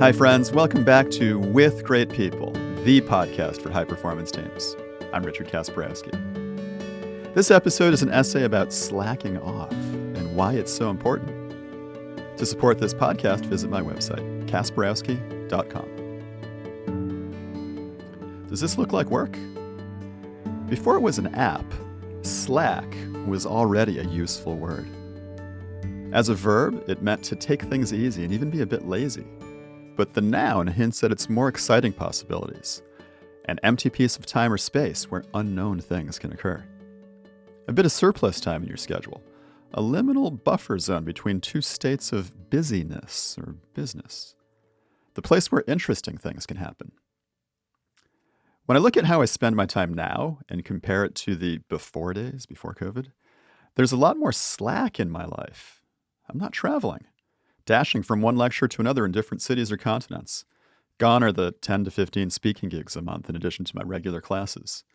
Hi, friends. Welcome back to With Great People, the podcast for high-performance teams. I'm Richard Kasperowski. This episode is an essay about slacking off and why it's so important. To support this podcast, visit my website, kasperowski.com. Does this look like work? Before it was an app, slack was already a useful word. As a verb, it meant to take things easy and even be a bit lazy. But the noun hints at its more exciting possibilities, an empty piece of time or space where unknown things can occur. A bit of surplus time in your schedule, a liminal buffer zone between two states of busyness or business, the place where interesting things can happen. When I look at how I spend my time now and compare it to the before days, before COVID, there's a lot more slack in my life. I'm not traveling, dashing from one lecture to another in different cities or continents. Gone are the 10 to 15 speaking gigs a month in addition to my regular classes.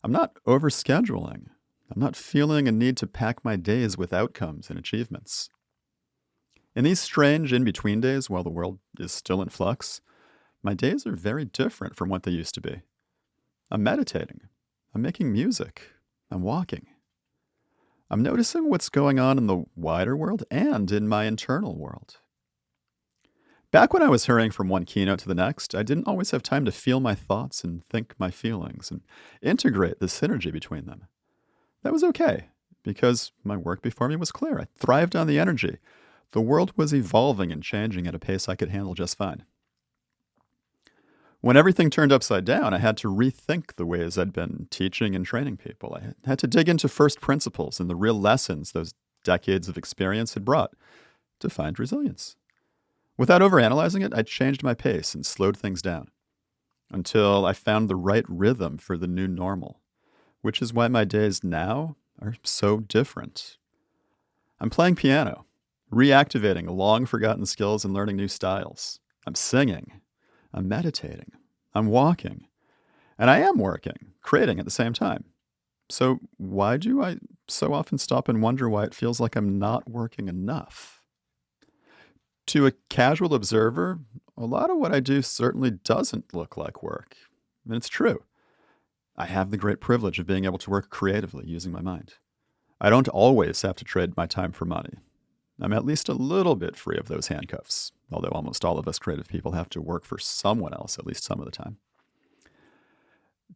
I'm not overscheduling. I'm not feeling a need to pack my days with outcomes and achievements. In these strange in-between days while the world is still in flux, my days are very different from what they used to be. I'm meditating. I'm making music. I'm walking. I'm noticing what's going on in the wider world and in my internal world. Back when I was hurrying from one keynote to the next, I didn't always have time to feel my thoughts and think my feelings and integrate the synergy between them. That was okay, because my work before me was clear. I thrived on the energy. The world was evolving and changing at a pace I could handle just fine. When everything turned upside down, I had to rethink the ways I'd been teaching and training people. I had to dig into first principles and the real lessons those decades of experience had brought to find resilience. Without overanalyzing it, I changed my pace and slowed things down until I found the right rhythm for the new normal, which is why my days now are so different. I'm playing piano, reactivating long-forgotten skills and learning new styles. I'm singing. I'm meditating, I'm walking, and I am working, creating at the same time. So why do I so often stop and wonder why it feels like I'm not working enough? To a casual observer, a lot of what I do certainly doesn't look like work. And it's true. I have the great privilege of being able to work creatively using my mind. I don't always have to trade my time for money. I'm at least a little bit free of those handcuffs, although almost all of us creative people have to work for someone else at least some of the time.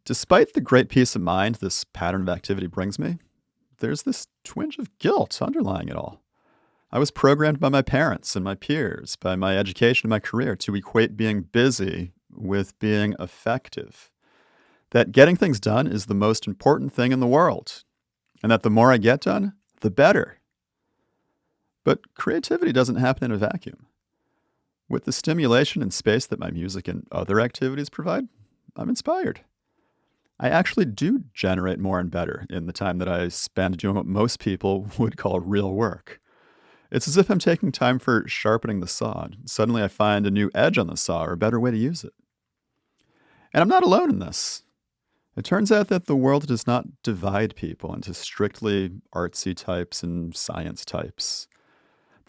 Despite the great peace of mind this pattern of activity brings me, there's this twinge of guilt underlying it all. I was programmed by my parents and my peers, by my education and my career to equate being busy with being effective. That getting things done is the most important thing in the world, and that the more I get done, the better. But creativity doesn't happen in a vacuum. With the stimulation and space that my music and other activities provide, I'm inspired. I actually do generate more and better in the time that I spend doing what most people would call real work. It's as if I'm taking time for sharpening the saw. Suddenly I find a new edge on the saw or a better way to use it. And I'm not alone in this. It turns out that the world does not divide people into strictly artsy types and science types.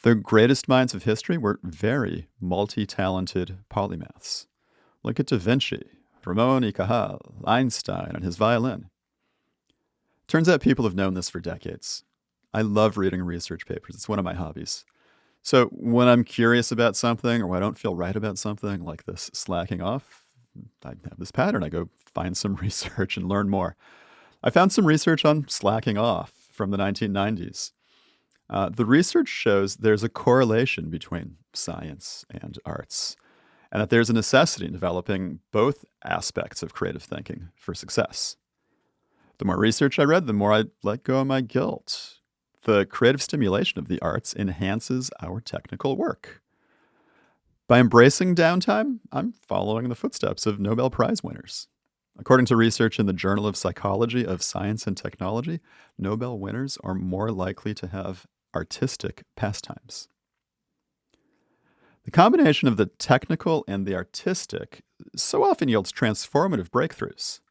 The greatest minds of history were very multi-talented polymaths. Look at Da Vinci, Ramon y Cajal, Einstein, and his violin. Turns out people have known this for decades. I love reading research papers. It's one of my hobbies. So when I'm curious about something or when I don't feel right about something like this slacking off, I have this pattern. I go find some research and learn more. I found some research on slacking off from the 1990s. The research shows there's a correlation between science and arts, and that there's a necessity in developing both aspects of creative thinking for success. The more research I read, the more I let go of my guilt. The creative stimulation of the arts enhances our technical work. By embracing downtime, I'm following the footsteps of Nobel Prize winners. According to research in the Journal of Psychology of Science and Technology, Nobel winners are more likely to have artistic pastimes. The combination of the technical and the artistic so often yields transformative breakthroughs.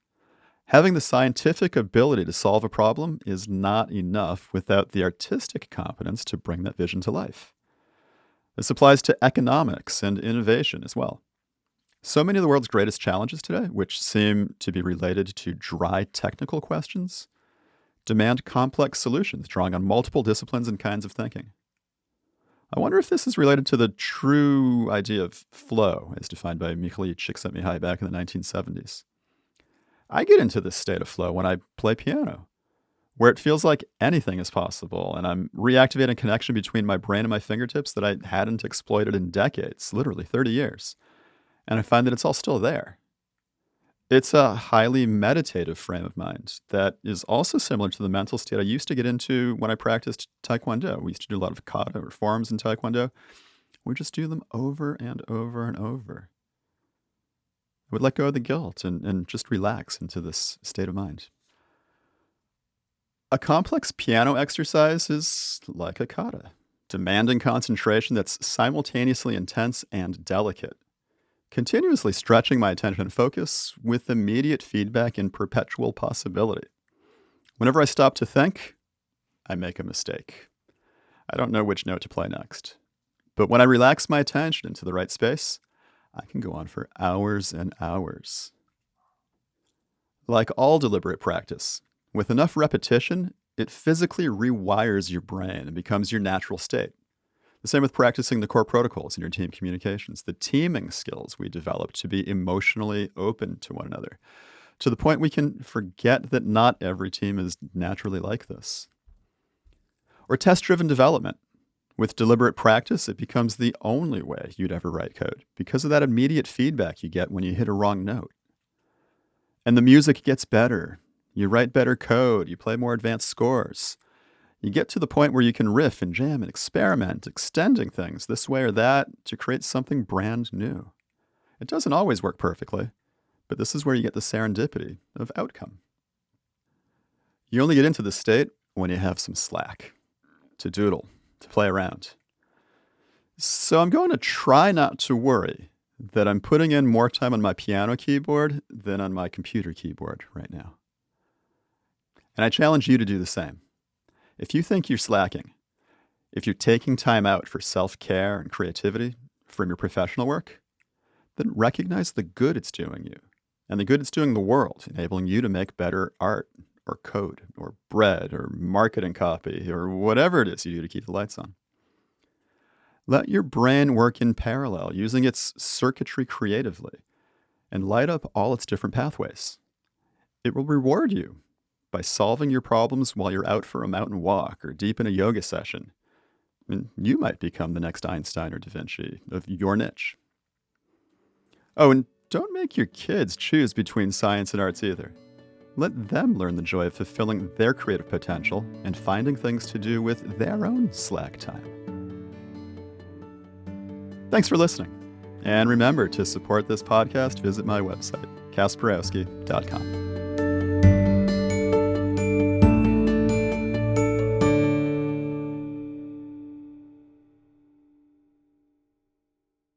Having the scientific ability to solve a problem is not enough without the artistic competence to bring that vision to life. This applies to economics and innovation as well. So many of the world's greatest challenges today, which seem to be related to dry technical questions, demand complex solutions drawing on multiple disciplines and kinds of thinking. I wonder if this is related to the true idea of flow, as defined by Mihaly Csikszentmihalyi back in the 1970s. I get into this state of flow when I play piano, where it feels like anything is possible, and I'm reactivating a connection between my brain and my fingertips that I hadn't exploited in decades, literally 30 years. And I find that it's all still there. It's a highly meditative frame of mind that is also similar to the mental state I used to get into when I practiced Taekwondo. We used to do a lot of kata or forms in Taekwondo. We just do them over and over and over. I would let go of the guilt and just relax into this state of mind. A complex piano exercise is like a kata, demanding concentration that's simultaneously intense and delicate, continuously stretching my attention and focus with immediate feedback and perpetual possibility. Whenever I stop to think, I make a mistake. I don't know which note to play next. But when I relax my attention into the right space, I can go on for hours and hours. Like all deliberate practice, with enough repetition, it physically rewires your brain and becomes your natural state. The same with practicing the core protocols in your team communications, the teaming skills we develop to be emotionally open to one another, to the point we can forget that not every team is naturally like this. Or test-driven development. With deliberate practice, it becomes the only way you'd ever write code because of that immediate feedback you get when you hit a wrong note. And the music gets better. You write better code. You play more advanced scores. You get to the point where you can riff and jam and experiment, extending things this way or that to create something brand new. It doesn't always work perfectly, but this is where you get the serendipity of outcome. You only get into this state when you have some slack to doodle, to play around. So I'm going to try not to worry that I'm putting in more time on my piano keyboard than on my computer keyboard right now. And I challenge you to do the same. If you think you're slacking, if you're taking time out for self-care and creativity from your professional work, then recognize the good it's doing you and the good it's doing the world, enabling you to make better art or code or bread or marketing copy or whatever it is you do to keep the lights on. Let your brain work in parallel, using its circuitry creatively, and light up all its different pathways. It will reward you by solving your problems while you're out for a mountain walk or deep in a yoga session. And you might become the next Einstein or Da Vinci of your niche. Oh, and don't make your kids choose between science and arts either. Let them learn the joy of fulfilling their creative potential and finding things to do with their own slack time. Thanks for listening. And remember, to support this podcast, visit my website, Kasperowski.com.